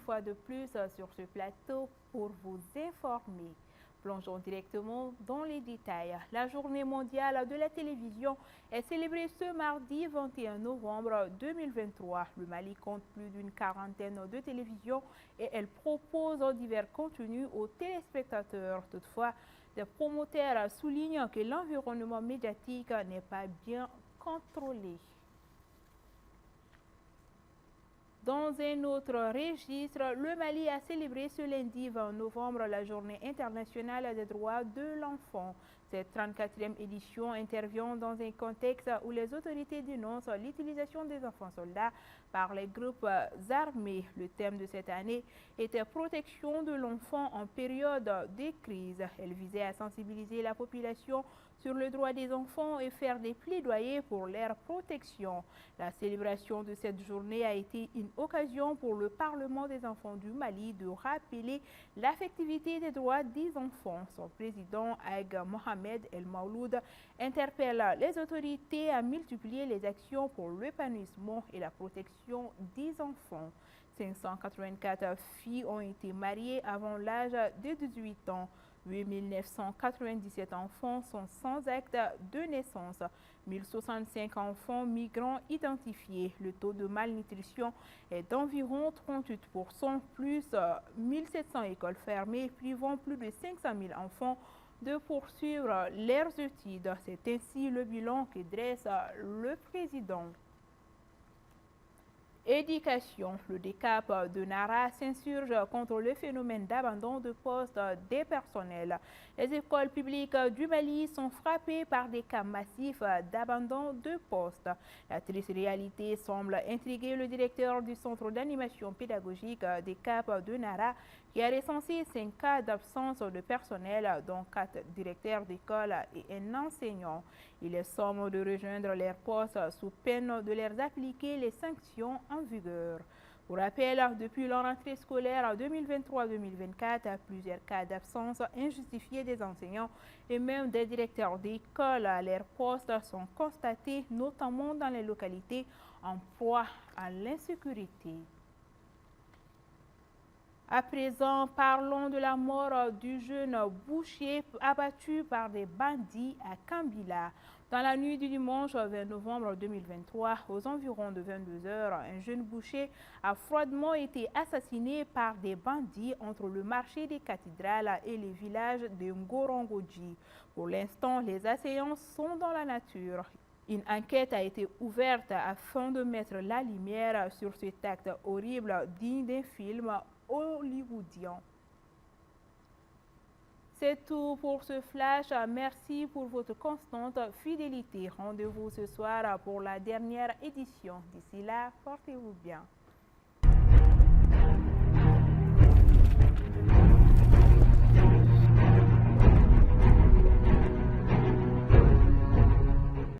fois de plus sur ce plateau pour vous informer. Plongeons directement dans les détails. La journée mondiale de la télévision est célébrée ce mardi 21 novembre 2023. Le Mali compte plus d'une quarantaine de télévisions et elle propose divers contenus aux téléspectateurs. Toutefois, des promoteurs soulignent que l'environnement médiatique n'est pas bien contrôlé. Dans un autre registre, le Mali a célébré ce lundi 20 novembre la Journée internationale des droits de l'enfant. Cette 34e édition intervient dans un contexte où les autorités dénoncent l'utilisation des enfants soldats par les groupes armés. Le thème de cette année était protection de l'enfant en période de crise. Elle visait à sensibiliser la population sur le droit des enfants et faire des plaidoyers pour leur protection. La célébration de cette journée a été une occasion pour le Parlement des enfants du Mali de rappeler l'affectivité des droits des enfants. Son président, Ag Mohamed El Maouloud, interpelle les autorités à multiplier les actions pour l'épanouissement et la protection des enfants. 584 filles ont été mariées avant l'âge de 18 ans. 8 997 enfants sont sans acte de naissance. 1065 enfants migrants identifiés. Le taux de malnutrition est d'environ 38%, plus 1700 écoles fermées, privant plus de 500 000 enfants de poursuivre leurs études. C'est ainsi le bilan que dresse le président. Éducation. Le DECAP de Nara s'insurge contre le phénomène d'abandon de postes des personnels. Les écoles publiques du Mali sont frappées par des cas massifs d'abandon de postes. La triste réalité semble intriguer le directeur du centre d'animation pédagogique DECAP de Nara, qui a recensé 5 cas d'absence de personnel, dont 4 directeurs d'école et un enseignant. Il est somme de rejoindre leurs postes sous peine de leur appliquer les sanctions en vigueur. Pour rappel, depuis la rentrée scolaire 2023-2024, plusieurs cas d'absence injustifiée des enseignants et même des directeurs d'école à leurs postes sont constatés, notamment dans les localités en proie à l'insécurité. À présent, parlons de la mort du jeune boucher abattu par des bandits à Kambila. Dans la nuit du dimanche 20 novembre 2023, aux environs de 22 heures, un jeune boucher a froidement été assassiné par des bandits entre le marché des cathédrales et les villages de Ngorongodji. Pour l'instant, les assaillants sont dans la nature. Une enquête a été ouverte afin de mettre la lumière sur cet acte horrible digne d'un film hollywoodien. C'est tout pour ce flash. Merci pour votre constante fidélité. Rendez-vous ce soir pour la dernière édition. D'ici là, portez-vous bien.